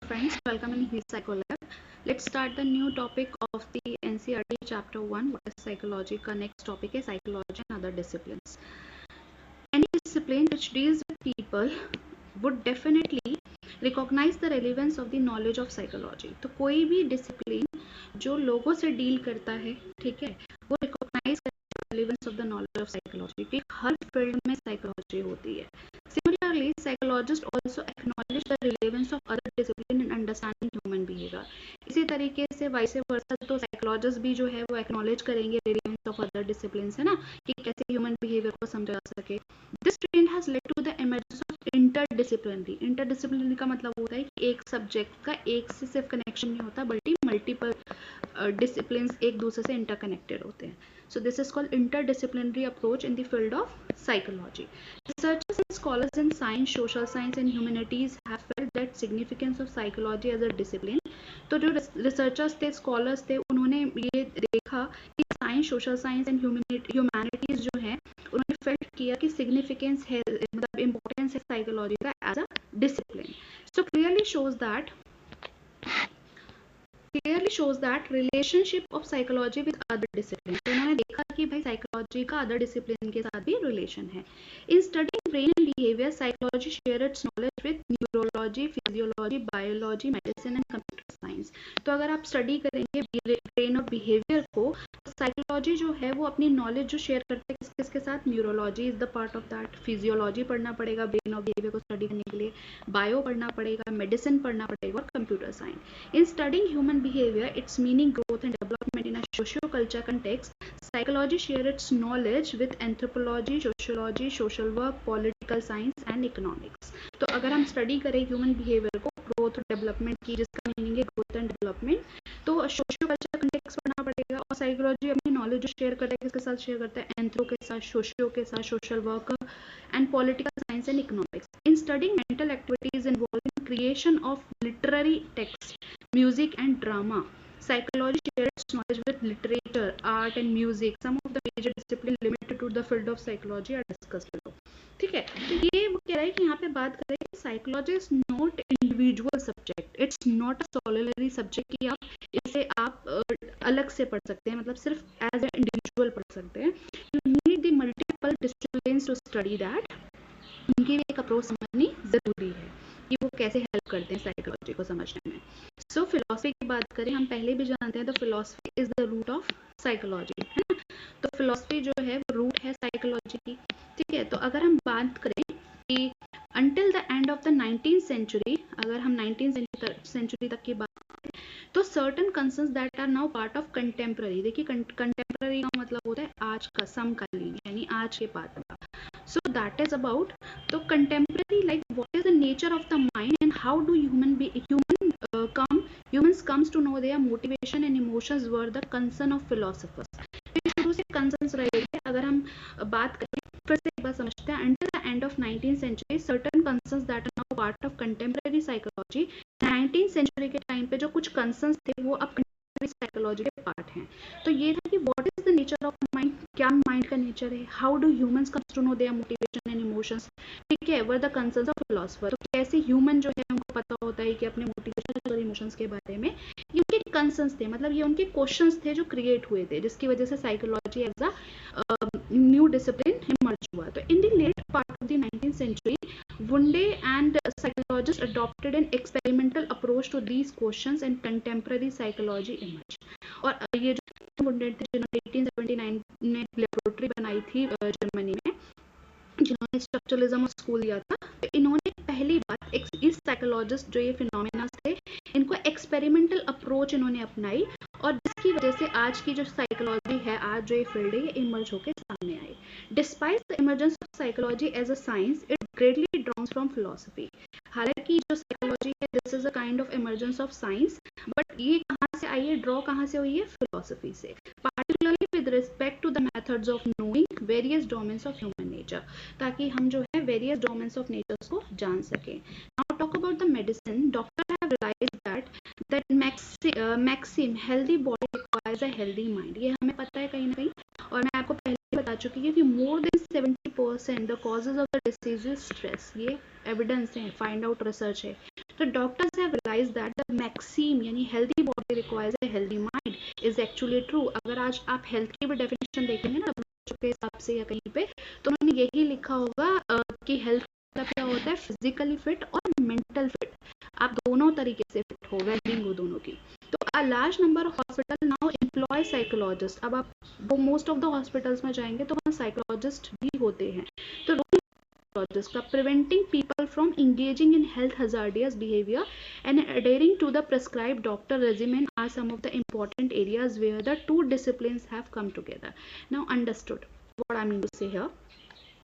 friends, welcome in his Psycholab. Let's start the new topic of the NCERT chapter 1, what is psychology. Ka next topic is psychology and other disciplines. Any discipline which deals with people would definitely recognize the relevance of the knowledge of psychology. तो कोई भी discipline जो लोगों से deal करता है, ठीक है, वो रिकॉग्नाइज करता है relevance of the knowledge of psychology कि हर फील्ड में साइकोलॉजी होती है. Similarly, psychologists also acknowledge the relevance of other discipline in understanding human behavior. इसी तरीके से वाइस वर्सा तो साइकोलॉजिस्ट भी जो है वो एक्नॉलेज करेंगे रिलेवेंस ऑफ अदर डिसिप्लिन है ना, कि कैसे ह्यूमन बिहेवियर को समझा जा सके. This trend has led to the emergence of interdisciplinary का मतलब होता है कि एक सब्जेक्ट का एक से सिर्फ कनेक्शन नहीं होता बल्कि मल्टीपल डिसिप्लिन एक दूसरे से इंटरकनेक्टेड होते हैं. So this is called interdisciplinary approach in the field of psychology. Researchers and scholars in science, social science and humanities have felt that significance of psychology as a discipline. तो जो researchers थे, scholars थे, उन्होंने ये देखा कि science, social science and humanities जो है उन्होंने फेल्ट किया कि सिग्निफिकेंस है, मतलब इम्पोर्टेंस है साइकोलॉजी का as a discipline. So clearly shows that relationship of psychology with other disciplines. तो उन्होंने देखा कि भाई साइकोलॉजी का अदर डिसिप्लिन के साथ भी रिलेशन है. इन studying brain and behaviour, psychology share its knowledge with neurology, physiology, biology, medicine and computer science. तो अगर आप स्टडी करेंगे ब्रेन और बिहेवियर को, साइकोलॉजी जो है वो अपनी नॉलेज जो शेयर करते हैं किसके साथ, neurology is the part of that, physiology पढ़ना पड़ेगा ब्रेन और बिहेवियर को स्टडी करने के लिए, बायो पढ़ना पड़ेगा, मेडिसिन पढ़ना पड़ेगा और computer science. In studying human behavior, its meaning, growth and development in a socio-culture context, psychology shares its knowledge with anthropology, sociology, social work, political science and economics. तो अगर हम स्टडी करें human behaviour को, growth और development की, जिसका meaning है growth and development, तो सोशियो कल्चर कंटेक्स्ट पढ़ना पड़ेगा. और साइकोलॉजी अपनी नॉलेज जो शेयर करता है किसके साथ शेयर करता है, एंथ्रो के साथ, सोशियो के साथ, social work and political science and economics. In studying mental activities involving creation of literary text, music and drama, psychology shares knowledge with literature, art and music. Some of the major disciplines limited to the field of psychology are discussed below. ठीक है, तो ये वो कह रहा है कि यहाँ पे बात करें कि psychology is not individual subject, it's not a solitary subject कि आप इसे अलग से पढ़ सकते हैं, मतलब सिर्फ एज ए इंडिविजुअल पढ़ सकते हैं. You need the multiple disciplines to study that. उनकी भी एक अप्रोच समझनी जरूरी है कि वो कैसे हेल्प करते हैं साइकोलॉजी को समझने में. सो फिलॉसफी की बात करें, हम पहले भी जानते हैं, तो philosophy is the root of psychology, है ना. तो फिलॉसफी जो है वो रूट है साइकोलॉजी की. ठीक है, तो अगर हम बात करें कि until the end of the 19th century, अगर हम 19th सेंचुरी तक की बात करें, तो certain concerns that are now part of contemporary. देखिए कंटेम्प्ररी का मतलब होता है आज का, समकालीन, यानी आज के पाठ का. So that is about the contemporary, like what is the nature of the mind and how do humans comes to know their motivation and emotions were the concern of philosophers. शुरू से कंसर्न्स रहे थे. अगर हम बात करें, फिर से एक बार समझते हैं, until the end of 19th century certain concerns that are now part of contemporary psychology, 19th century के टाइम पे जो कुछ कंसर्न्स थे वो अब साइकोलॉजी के पार्ट हैं. तो ये था कि what is the nature of mind, क्या माइंड का नेचर है, how do humans comes to know their motivation and emotions. ठीक है, were the concerns of philosopher. तो कैसे ह्यूमन जो है उनको पता होता है कि अपने मोटिवेशन और इमोशंस के बारे में, ये उनके कंसर्न्स थे, मतलब ये उनके क्वेश्चंस थे जो क्रिएट हुए थे, जिसकी वजह से psychology as a new discipline emerge हुआ. तो in the late part of the 19th century, Wunde and psychologists adopted an experimental approach to these questions and contemporary psychology emerged. और ये जो वुंडे थे, जिन्होंने 1879 में लेबोरेटरी बनाई थी जर्मनी में, जिन्होंने स्ट्रक्चरलिज्म और स्कूल दिया था, तो इन्होंने पहली बार इस साइकोलॉजिस्ट जो ये फिनोमिना थे, इनको एक्सपेरिमेंटल अप्रोच इन्होंने अपनाई, और जिसकी वजह से आज की जो साइकोलॉजी है, आज जो ये फील्ड है, ये इमर्ज होकर सामने आई. Despite the emergence of psychology as a science, it greatly draws from philosophy. हालांकि जो साइकोलॉजी है, this is a kind of emergence of science, but ये कहाँ से आई है, ड्रॉ कहाँ से हुई है, फिलोसफी से, particularly with respect to the methods of knowing various domains of human nature, ताकि हम जो है वेरियस डोमेन्स ऑफ नेचर्स को जान सकें. Now talk about the medicine. Doctor have realised that maxim healthy body requires a healthy mind. ये हमें पता है कहीं ना कहीं, और मैं आपको पहले बता चुकी हूँ कि more than 70% the causes of the disease is stress. ये एविडेंस है, फाइंड आउट रिसर्च है. तो doctors have realized that the maxim यानी healthy body requires a healthy mind is actually true. अगर आज आप हेल्थ की भी डेफिनेशन देखेंगे ना WHO के हिसाब से या कहीं पे, तो उन्होंने यही लिखा होगा कि हेल्थ मतलब क्या होता है, फिजिकली फिट और मेंटल फिट, आप दोनों तरीके से फिट हो, वेलबींग हो दोनों की. तो a large number of hospital now employ psychologist. अब आप वो मोस्ट ऑफ द हॉस्पिटल्स में जाएंगे तो वहाँ साइकोलॉजिस्ट भी होते हैं. तो का preventing people from engaging in health hazardous behavior and adhering to the prescribed doctor regimen are some of the important areas where the two disciplines have come together. Now understood what I mean to say here.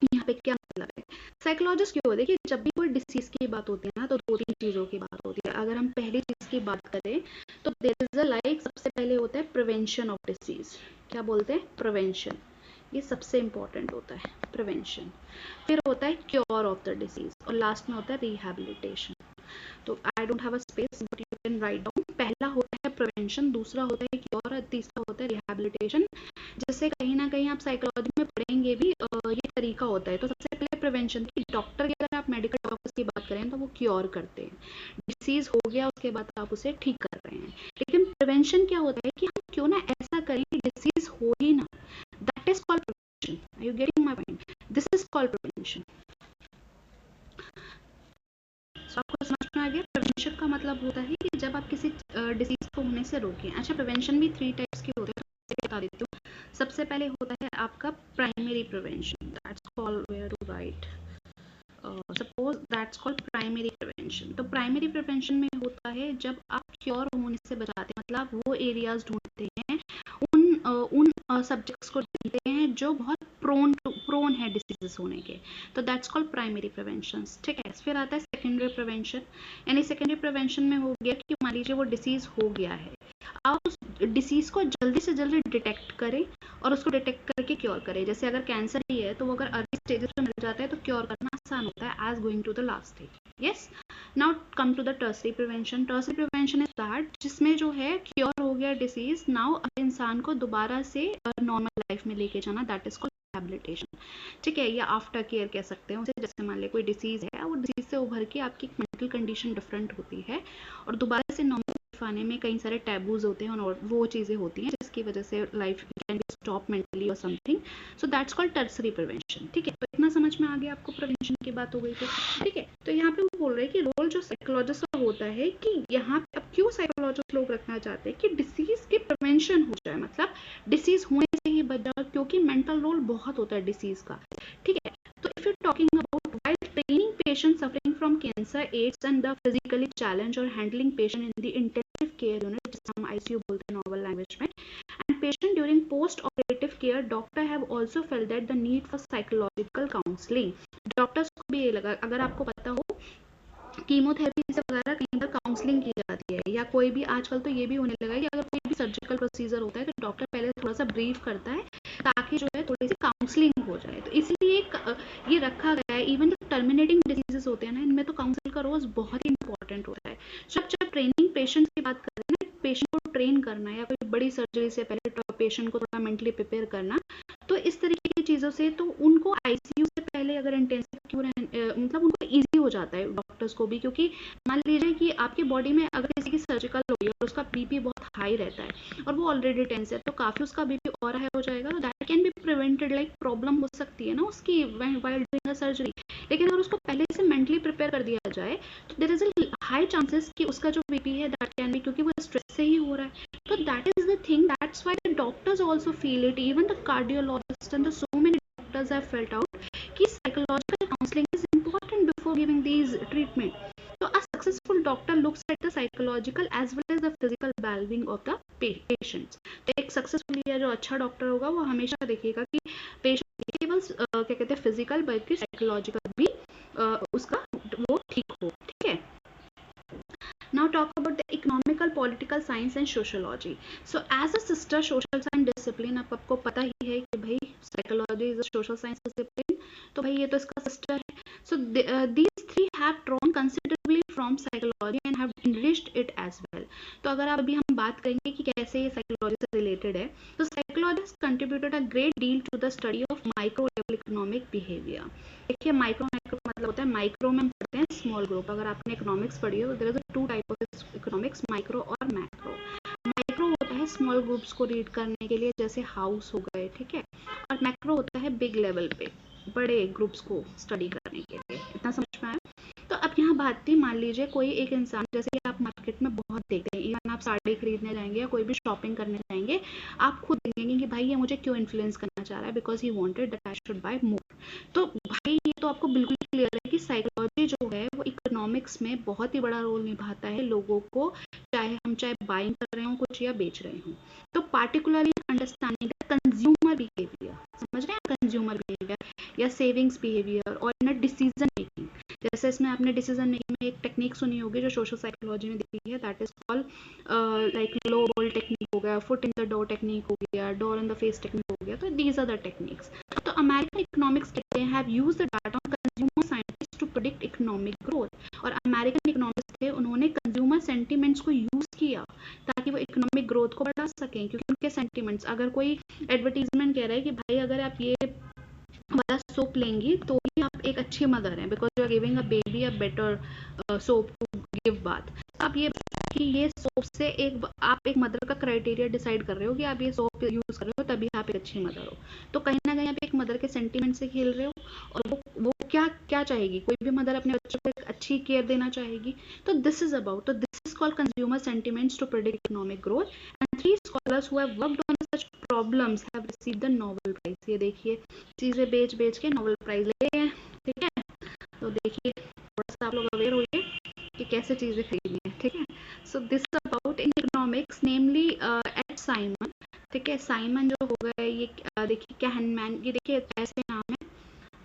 यहाँ पे क्या मतलब है, psychologist क्यों होते हैं कि जब भी कोई डिसीज की बात होती है ना तो दो तीन चीजों की बात होती है. अगर हम पहली चीज की बात करें तो देयर इज अ लाइक सबसे पहले होता है प्रिवेंशन ऑफ डिसीज. क्या बोलते हैं, प्रिवेंशन, ये सबसे इंपॉर्टेंट होता है प्रिवेंशन. फिर होता है क्योर ऑफ द डिसीज और लास्ट में होता है रिहैबिलिटेशन. तो I don't have a space but you can write down. पहला होता है प्रिवेंशन, दूसरा होता है क्योर और तीसरा होता है रिहैबिलिटेशन. जैसे कहीं ना कहीं आप साइकोलॉजी में पढ़ेंगे भी ये तरीका होता है. तो सबसे पहले प्रिवेंशन की डॉक्टर की, अगर आप मेडिकल डॉक्टर्स की बात करें तो वो क्योर करते हैं. डिसीज हो गया उसके बाद आप उसे ठीक कर रहे हैं. लेकिन प्रिवेंशन क्या होता है कि हम क्यों ना ऐसा करें कि डिसीज हो ही ना. That is called prevention. Are you getting my point? This is called prevention. आपको समझ में आ गया. प्रिवेंशन का मतलब होता है कि जब आप किसी डिसीज को होने से रोकें. अच्छा, प्रिवेंशन भी 3 टाइप्स के होते हैं, तो बता देती हूँ. सबसे पहले होता है आपका primary prevention. That's called where to right, suppose that's called primary prevention. तो प्राइमरी प्रिवेंशन में होता है जब आप क्योर होने से बचाते हैं, मतलब वो एरियाज ढूंढते हैं, उन सब्जेक्ट्स को ढूंढते हैं जो बहुत प्रोन है डिसीजेस होने के. तो दैट्स कॉल्ड प्राइमरी प्रिवेंशन. ठीक है. फिर आता है सेकेंडरी प्रिवेंशन. यानी सेकेंडरी प्रिवेंशन में हो गया कि मान लीजिए वो डिसीज हो गया है, आप उस डिसीज को जल्दी से जल्दी डिटेक्ट करें और उसको डिटेक्ट करके क्योर करें. जैसे अगर कैंसर ही है तो वो अगर अर्ली स्टेजेस में मिल जाता है तो क्योर करना आसान होता है as going to the last stage. Yes. Now come to the tertiary prevention. Tertiary prevention is that जिसमें जो है क्योर हो गया डिसीज, नाउ अब इंसान को दोबारा से नॉर्मल लाइफ में लेके जाना. That is called rehabilitation. ठीक है. या आफ्टर केयर कह सकते हैं उसे. जैसे मान ले कोई डिसीज है, वो डिसीज से उभर के आपकी मेंटल कंडीशन डिफरेंट होती है और दोबारा से नॉर्मल आने में कई सारे टैबूज होते हैं और वो चीज़ें होती हैं जिसकी वजह से life can be stop mentally और something. So that's called tertiary prevention. ठीक है. तो इतना समझ में आ गया आपको, प्रिवेंशन की बात हो गई तो. ठीक है. तो यहाँ पे वो बोल रहे हैं कि रोल जो साइकोलॉजिस्ट का होता है कि यहाँ पे अब क्यों साइकोलॉजिस्ट लोग रखना चाहते हैं कि डिसीज की प्रिवेंशन हो जाए, मतलब डिसीज होने से ही बच जाए, क्योंकि मेंटल रोल बहुत होता है डिसीज का. ठीक है. तो if you talking about while training patients suffering from cancer, AIDS and the physically challenged or handling patient in the intensive care unit, जिसे हम ICU बोलते हैं नॉर्मल लैंग्वेज में, and patient during post operative care, doctor have also felt that the need for psychological counseling. Doctors को भी ये लगा, अगर आपको पता हो कीमोथेरेपी से वगैरह कहीं पर काउंसलिंग की जाती है, या कोई भी आजकल तो ये भी होने लगा है कि अगर कोई भी सर्जिकल प्रोसीजर होता है तो डॉक्टर पहले थोड़ा सा ब्रीफ करता है ताकि जो है थोड़ी सी काउंसलिंग हो जाए. तो इसलिए ये रखा गया है. इवन जो टर्मिनेटिंग डिजीजेस होते हैं ना, इनमें तो काउंसिल का रोज बहुत ही इंपॉर्टेंट होता है. जब ट्रेनिंग पेशेंट की बात करें ना, पेशेंट को ट्रेन करना या कोई बड़ी सर्जरी से पहले पेशेंट को थोड़ा मेंटली प्रिपेयर करना, तो इस तरीके की चीज़ों से तो उनको आईसीयू से पहले अगर इंटेंसिव क्यों मतलब उनको ईजी हो जाता है डॉक्टर्स को भी. क्योंकि मान लीजिए कि आपकी बॉडी में अगर किसी की सर्जिकल हो गई और उसका बीपी बहुत हाई रहता है और वो ऑलरेडी टेंस है, तो काफ़ी उसका बीपी और हाई हो जाएगा. तो that can be prevented. Like problem हो सकती है ना उसकी वाइल डूइंग अ सर्जरी. लेकिन अगर उसको पहले से मेंटली प्रिपेयर कर दिया जाए तो there is a high chances कि उसका जो बीपी है दैट कैन बी, क्योंकि वो स्ट्रेस से ही हो रहा है. तो that is the thing. That's why the doctors also feel it. Even the cardiologist and the so many doctors have felt out कि psychological counselling is important before giving these treatment. So a successful doctor looks at the psychological as well as the physical well-being of the patients. तो एक successful या जो अच्छा doctor होगा वो हमेशा देखेगा कि पेशेंट केवल क्या कहते हैं फिजिकल बल्कि साइकोलॉजिकल भी उसका वो ठीक हो. ठीक है. Now talk about the economical, political science and sociology. So as a sister social science discipline, अब आपको पता ही है कि भाई psychology is a social science discipline, तो भाई ये तो इसका sister है. So these three have drawn considerably from psychology and have enriched it as well. तो अगर आप अभी हम बात करेंगे कि कैसे ये psychology से related है, तो psychology has contributed a great deal to the study of micro level economic behavior. देखिए माइक्रो मतलब होता है, माइक्रो में हम पढ़ते हैं स्मॉल ग्रुप। अगर आपने इकोनॉमिक्स पढ़ी हो तो there is two type of economics, micro और मैक्रो। माइक्रो होता है स्मॉल ग्रुप्स को रीड करने के लिए, जैसे हाउस हो गए, ठीक है, और मैक्रो होता है बिग लेवल पे बड़े ग्रुप्स को स्टडी करने के लिए। इतना समझ में आया? तो अब यहाँ बात थी, मान लीजिए कोई एक इंसान, जैसे कि आप मार्केट में बहुत देखते हैं, इवन आप साड़ी खरीदने जाएंगे या कोई भी शॉपिंग करने जाएंगे, आप खुद देखेंगे कि भाई ये मुझे क्यों इन्फ्लुएंस करना चाह रहा है, because he wanted that I should buy more. तो भाई ये तो आपको बिल्कुल क्लियर है कि साइकोलॉजी जो है वो इकोनॉमिक्स में बहुत ही बड़ा रोल निभाता है लोगों को, चाहे बाइंग कर रहे हो कुछ या बेच रहे हो। तो particularly understanding the consumer behaviour, समझ रहे हैं, कंज्यूमर बिहेवियर या सेविंग्स बिहेवियर और इन डिसीजन मेकिंग। जैसे इसमें आपने डिसीजन मेकिंग में एक टेक्निक सुनी होगी जो सोशल साइकोलॉजी में दिखती है, that is called like low ball technique हो गया, foot in the door technique हो गया, door in the face technique हो गया। तो दीज आर द टेक्निक्स। तो अमेरिकन इकोनॉमिक्स कहते हैं have used the data on consumer scientist to predict economic growth. और अमेरिकन इकोनॉमिक्स थे, उन्होंने कंज्यूमर सेंटिमेंट्स को यूज किया ताकि वो इकोनॉमिक ग्रोथ को बढ़ा सकें, क्योंकि उनके सेंटिमेंट्स, अगर कोई एडवर्टीजमेंट कह रहा है कि भाई अगर आप ये वाला सोप लेंगी तो ही आप एक अच्छी मदर हैं, because you are giving a baby a better soap to give bath. आप ये कि ये सोप से आप एक मदर का क्राइटेरिया डिसाइड कर रहे हो कि आप ये सोप यूज कर रहे हो तभी आप एक अच्छी मदर हो। तो कहीं ना कहीं आप एक मदर के सेंटीमेंट से खेल रहे हो, और वो क्या क्या चाहेगी, कोई भी मदर अपने बच्चों को एक अच्छी केयर देना चाहेगी। तो दिस इज अबाउट, तो this is called consumer sentiments to predict economic growth, and 3 scholars who have worked on such problems have received the Nobel Prize। ये देखिए, चीजें बेच बेच के नोबेल प्राइज ले हैं, ठीक है। तो देखिए थोड़ा सा आप लोग अवेयर होइए कि कैसे चीजें खरीदनी है, ठीक है। So this about in economics namely at Simon, ठीक है। साइमन जो हो गए ये देखिए कहनमैन, ये देखिए ऐसे नाम है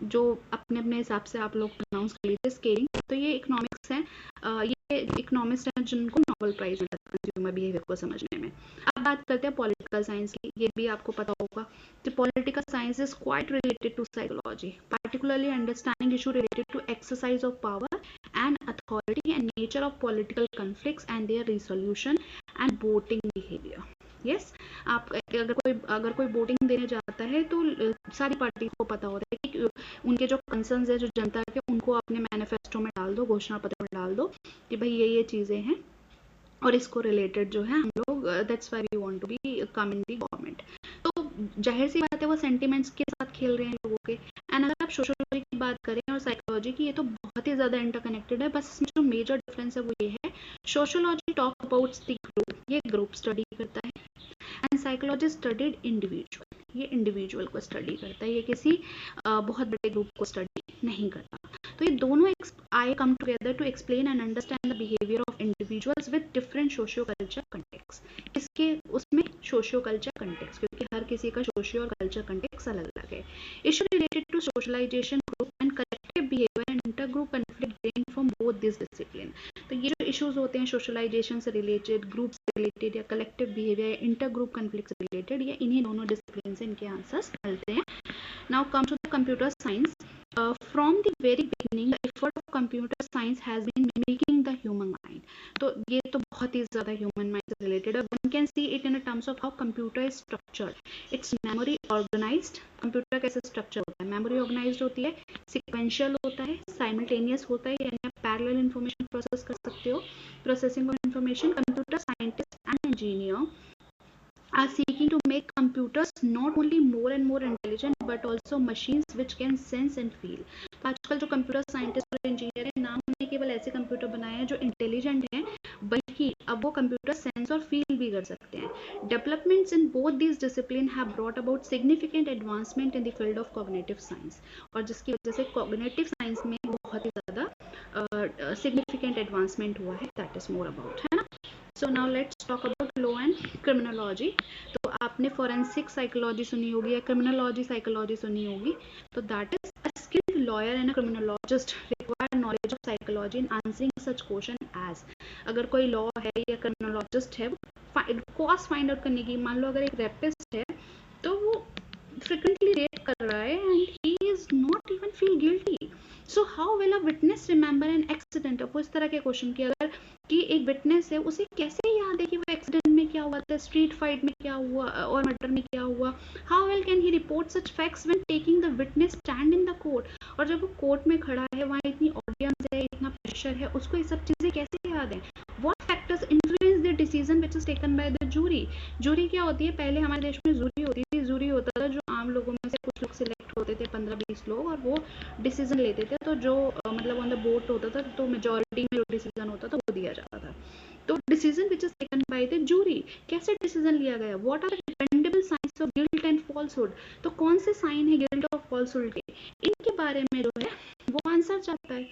जो अपने अपने हिसाब से आप लोग प्रोनाउंस कर लीजिए, स्केलिंग। तो ये इकोनॉमिक्स हैं, ये इकोनॉमिक्स हैं जिनको नोबेल प्राइज मिला कंज्यूमर बिहेवियर को समझने में। अब बात करते हैं पॉलिटिकल साइंस की, ये भी आपको पता होगा। तो political science is quite related to psychology, particularly understanding issue related to exercise of power and authority and nature of political conflicts and their resolution and voting behaviour. Yes, आप अगर कोई वोटिंग देने जाता है तो सारी पार्टी को पता होता है कि उनके जो कंसर्न्स है जो जनता के, उनको अपने मैनिफेस्टो में डाल दो, घोषणा पत्र में डाल दो कि भाई ये चीजें हैं और इसको रिलेटेड जो है हम लोग, that's why we want to be come in the government. तो जाहिर सी बात है वो सेंटिमेंट्स के साथ खेल रहे हैं लोगों के। एंड अगर आप सोशियोलॉजी की बात करें और साइकोलॉजी की, ये तो बहुत ही ज्यादा इंटरकनेक्टेड है। बस इसमें जो मेजर डिफरेंस है वो ये है, sociology talk about the group, ये ग्रुप स्टडी करता है, एंड साइकोलॉजी स्टडीड इंडिविजुअल, ये इंडिविजुअल को स्टडी करता है, ये किसी बहुत बड़े ग्रुप को स्टडी नहीं करता। तो ये दोनों आई come together to explain and understand the behaviour of individuals with different socio culture context. इसके उसमें सोशियो कल्चर कंटेक्स्ट, क्योंकि हर किसी का सोशियो और कल्चर कंटेक्स्ट अलग अलग है। Issue related to socialisation, group and collective behaviour and inter group conflict gain from both this discipline. तो ये जो इश्यूज होते हैं सोशलाइजेशन से रिलेटेड, ग्रुप से रिलेटेड या कलेक्टिव बिहेवियर या इंटर ग्रुप कॉन्फ्लिक्ट से रिलेटेड, ये इन्हीं दोनों डिसिप्लिन से इनके आंसर्स मिलते हैं। Now come to the computer science. From the very beginning, the effort of computer science has been mimicking the human mind. तो ये तो बहुत ही ज़्यादा human mind से related है. One can see it in terms of how computer is structured. It's memory organized. Computer कैसे structure होता है? Memory organized होती है, sequential होता है, simultaneous होता है, यानी आप parallel information process कर सकते हो. Processing of information. Computer scientist and engineer are seeking to make computers not only more and more intelligent but also machines which can sense and feel। तो आजकल जो कंप्यूटर साइंटिस्ट और engineer हैं ना, उन्होंने केवल ऐसे कंप्यूटर बनाए हैं जो इंटेलिजेंट हैं, बल्कि अब वो कंप्यूटर सेंस और फील भी कर सकते हैं। Developments in both these discipline have brought about significant advancement in the field of cognitive science, और जिसकी वजह से कॉग्निटिव साइंस में बहुत ही ज़्यादा सिग्निफिकेंट एडवांसमेंट हुआ है। दैट इज मोर अबाउट, है ना। So now let's talk about law and criminology. तो आपने फॉरेंसिक साइकोलॉजी सुनी होगी या क्रिमिनोलॉजी साइकोलॉजी सुनी होगी। तो that is a skilled lawyer and a criminologist require knowledge of psychology in answering such question as. अगर कोई लॉ है या क्रिमिनोलॉजिस्ट है, कॉज फाइंड आउट करने की, मान लो अगर एक रेपिस्ट है तो वो फ्रिक्वेंटली रेप कर रहा है and he is not even feel guilty, so how will a witness remember an accident. वो इस तरह के क्वेश्चन की, अगर कि एक विटनेस है उसे कैसे याद है कि वो एक्सीडेंट में क्या हुआ था, स्ट्रीट फाइट में क्या हुआ और मर्डर में क्या हुआ। How well can he report such facts when taking the witness stand in the court. और जब वो कोर्ट में खड़ा है, वहाँ इतनी ऑडियंस है, इतना प्रेशर है, उसको ये सब चीज़ें कैसे याद है? What factors influence the decision which is taken by the jury? Jury क्या होती है? पहले हमारे देश में जूरी होती थी, जूरी होता था जो आम लोगों में से कुछ लोग सिलेक्ट होते थे, 15-20 लोग, और वो डिसीजन लेते थे। तो जो मतलब ऑन द बोर्ड होता था, तो मेजोरिटी में जो डिसीजन होता था वो दिया जाता था। तो decision which is taken by the jury, कैसे डिसीजन लिया गया? What are dependable science of guilt and falsehood? तो कौन से साइन है गिल्ट और फॉल्सहुड के, इनके बारे में जो है वो आंसर चाहता है।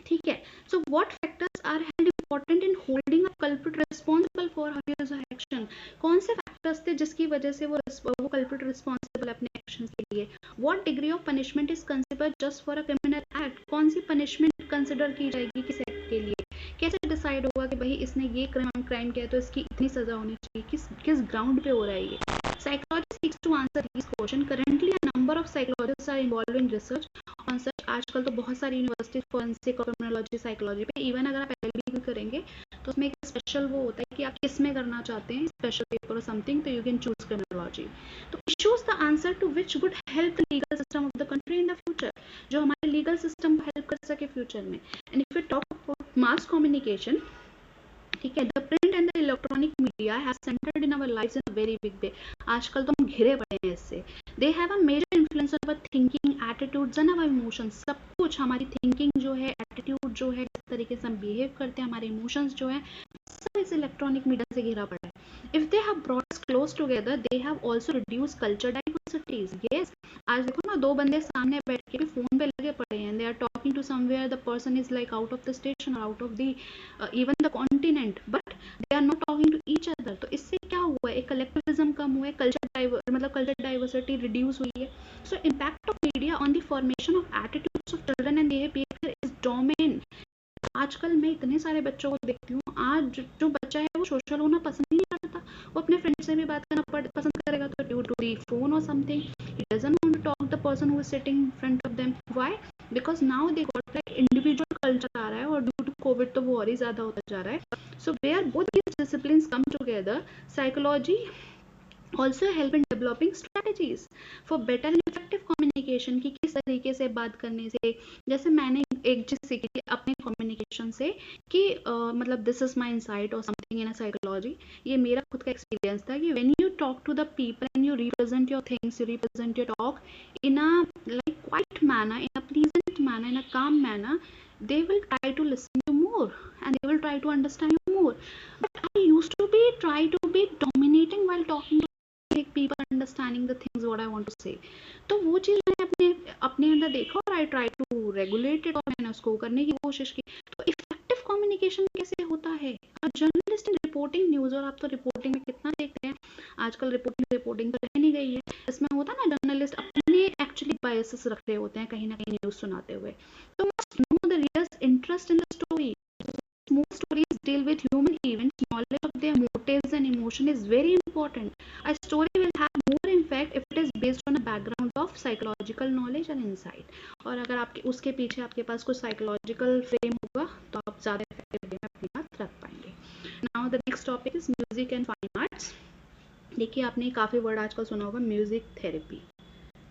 ठीक है, so what factors are held important in holding a culprit responsible for his action? कौन से फैक्टर्स थे जिसकी वजह से वो कल्प्रिट रिस्पांसिबल अपने एक्शंस के लिए? What degree of punishment is considered just for a criminal act? कौन सी पनिशमेंट कंसिडर की जाएगी किस एक्ट के लिए? कैसे डिसाइड होगा कि भाई इसने ये क्राइम किया है तो इसकी इतनी सजा होनी चाहिए? किस ग्राउंड पे हो रहा है ये? Psychology seeks to answer these questions. Currently, a number of psychologists are involved in research on such. आजकल तो बहुत सारी यूनिवर्सिटी फॉरेंसिक और क्रिमिनोलॉजी साइकोलॉजी पे, इवन अगर आप एलएलबी भी करेंगे तो उसमें एक स्पेशल वो होता है कि आप किस में करना चाहते हैं, स्पेशल पेपर और समथिंग, तो यू कैन चूज क्रिमिनोलॉजी। तो issues the answer to which would help the legal system of the country in the future, जो हमारे लीगल सिस्टम को हेल्प कर सके फ्यूचर में। And if you talk about mass communication, ठीक है, the print and the electronic media has centred in our lives in a very big way. आजकल तो हम घिरे पड़े हैं इससे। They have a major influence on our thinking, attitudes and our emotions. सब कुछ, हमारी थिंकिंग जो है, एटीट्यूड जो है, जिस तरीके से हम बिहेव करते हैं, हमारे इमोशंस जो है, सब इस इलेक्ट्रॉनिक मीडिया से घिरा पड़ा है। If they have brought us close together, they have also reduced culture diversities. Yes, आज देखो ना, दो बंदे सामने बैठ के भी फोन पे लगे पड़े हैं, they are talking to somewhere, the person is like out of the station, out of the even the continent, but they are not talking to each other. तो इससे क्या हुआ है? एक कलेक्टिविज्म कम हुआ है, कल्चर डाइवर्सिटी रिड्यूस हुई है। सो impact of media on the formation of attitudes of children and their behaviour is domain. आजकल मैं इतने सारे बच्चों को देखती हूँ, आज जो बच्चा है वो सोशल होना पसंद ही नहीं करता। वो अपने फ्रेंड से भी बात करना पसंद करेगा तो ड्यू टू दी फोन और something, he doesn't want to talk the person who is sitting in front of them. Why? Because now they got like individual culture आ रहा है, और ड्यू टू कोविड तो वो और ही ज्यादा होता जा रहा है। So where both these disciplines come together, psychology also help in developing strategies for better and effective communication, कि किस तरीके से बात करने से, जैसे मैंने एक चीज सीखी थी अपने कम्युनिकेशन से कि मतलब दिस इज माई इंसाइट और समथिंग इन अ साइकोलॉजी, ये मेरा खुद का एक्सपीरियंस था कि when you talk to the people and you represent your things, you represent your talk in a like quiet manner, in a pleasant manner, in a calm manner, they will try to listen you more and they will try to understand you more. But I used to be try to be dominating while talking to make people understanding the things what I want to say. तो वो चीज मैंने अपने अपने अंदर देखा और I try to regulate it, और मैंने उसको करने की कोशिश की। तो इफेक्टिव कम्युनिकेशन कैसे होता है? जर्नलिस्ट इन रिपोर्टिंग न्यूज, और आप तो रिपोर्टिंग में कितना देखते हैं आजकल, रिपोर्टिंग तो रह नहीं गई है। इसमें होता है ना, जर्नलिस्ट अपने एक्चुअली बायसेस रख रहे होते हैं कहीं ना कहीं न्यूज सुनाते हुए। तो must know the readers interest in the story. Most stories deal with human events. Knowledge of their motives and emotion is very important. A story will have more impact if it is based on a background of psychological knowledge and insight. और अगर आपके उसके पीछे आपके पास कुछ psychological frame होगा तो आप ज़्यादा इफेक्टिव वे में अपनी बात रख पाएंगे। Now the next topic is music and fine arts. देखिए, आपने काफ़ी वर्ड आजकल सुना होगा, म्यूजिक थेरेपी,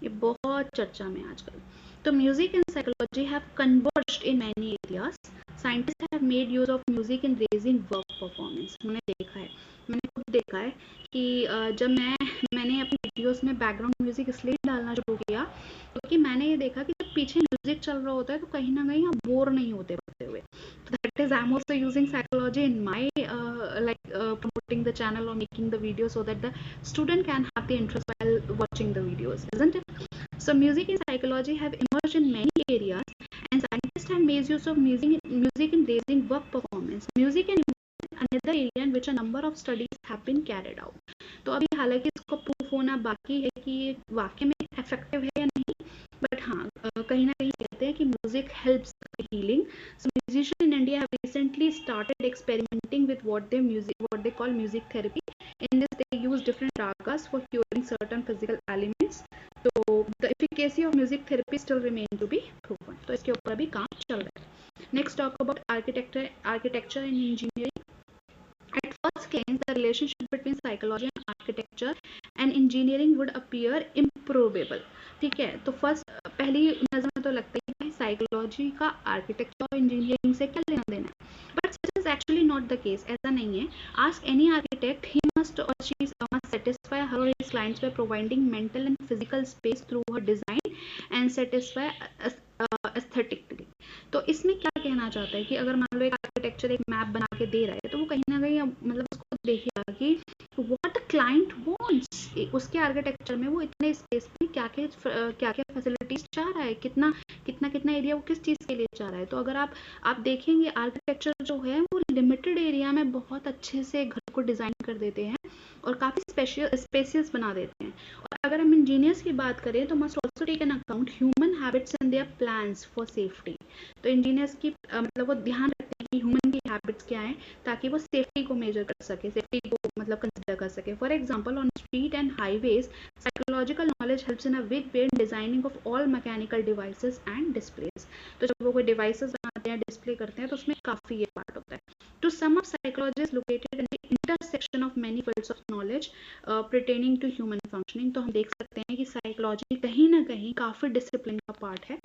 ये बहुत चर्चा में आजकल। तो music and psychology have converged in many areas. Scientist have made use of music in raising work performance. मैंने देखा है, मैंने खुद देखा है कि जब मैंने अपनी वीडियोस में बैकग्राउंड म्यूजिक इसलिए डालना शुरू किया क्योंकि मैंने ये देखा कि जब पीछे म्यूजिक चल रहा होता है तो कहीं ना कहीं आप बोर नहीं होते पड़ते हुए। That is I am also using psychology in my promoting the channel or making the video so that the student can have the interest while watching the videos, isn't it? So music and psychology have emerged in many areas, and scientists have made use of music in raising work performance. Music and another area in which a number of studies have been carried out. तो अभी हालांकि इसको proof होना बाकी है कि ये वाकई में इफेक्टिव है या नहीं, बट हाँ कहीं ना कहीं कहते हैं कि music helps healing. So musicians in India have recently started experimenting with what they call music therapy. In this, they use different ragas for curing certain physical ailments. So the efficacy of music therapy still remains to be proven. तो इसके ऊपर अभी काम चल रहा है. Next, talk about architecture and engineering. At first glance, the relationship between psychology and architecture and engineering would appear improbable. ठीक है। तो फर्स्ट पहली नज़र में तो लगता है कि साइकोलॉजी का आर्किटेक्चर और इंजीनियरिंग से क्या लेना देना है, but such is actually not the case, ऐसा नहीं है। Ask any architect, he must और she must satisfy her or his clients by providing mental and physical space through her design and satisfy aesthetically। तो इसमें क्या कहना चाहता है कि अगर मान लो एक आर्किटेक्चर एक मैप बना के दे रहा है, तो वो कहीं ना कहीं मतलब उसको देखेगा कि व्हाट क्लाइंट वांट्स, उसके आर्किटेक्चर में वो इतने स्पेस में क्या क्या फैसिलिटीज चाह रहा है, कितना कितना कितना एरिया वो किस चीज़ के लिए चाह रहा है। तो अगर आप देखेंगे आर्किटेक्चर जो है वो लिमिटेड एरिया में बहुत अच्छे से घर को डिज़ाइन कर देते हैं और काफ़ी स्पेसियस बना देते हैं। और अगर हम इंजीनियर्स की बात करें तो must also take an account human habits and their plans for safety. तो इंजीनियर्स की मतलब वो ध्यान रखते हैं कि ह्यूमन की हैबिट्स क्या हैं, ताकि वो सेफ्टी को मेजर कर सके, सेफ्टी को मतलब कंसिडर कर सके। For example on street and highways psychological knowledge helps in a big way in designing of all mechanical devices and displays. तो जब वो कोई डिवाइसेस बनाते हैं, डिस्प्ले करते हैं, तो उसमें काफ़ी ये पार्ट होता है। To sum up, psychology is located in the intersection of many fields of knowledge pertaining to human functioning। तो हम देख सकते हैं कि साइकोलॉजी कहीं ना कहीं काफ़ी डिसिप्लिन का पार्ट है।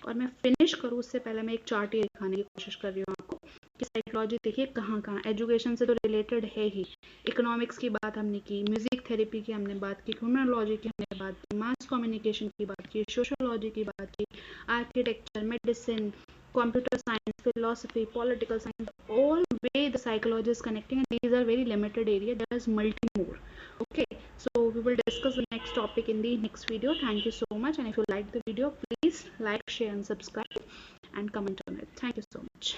और मैं फिनिश करूँ उससे पहले मैं एक चार्ट ये दिखाने की कोशिश कर रही हूँ आपको कि साइकोलॉजी देखिए कहाँ कहाँ, एजुकेशन से तो रिलेटेड है ही, इकोनॉमिक्स की बात हमने की, म्यूजिक थेरेपी की हमने बात की, ह्यूमनोलॉजी की हमने बात की, मास कम्युनिकेशन की बात की, सोशोलॉजी की बात की, architecture, medicine, computer science, philosophy, political science, all way the psychology is connecting, and these are very limited area. There is multi more. Okay, so we will discuss the next topic in the next video. Thank you so much, and if you like the video, please like, share, and subscribe, and comment on it. Thank you so much.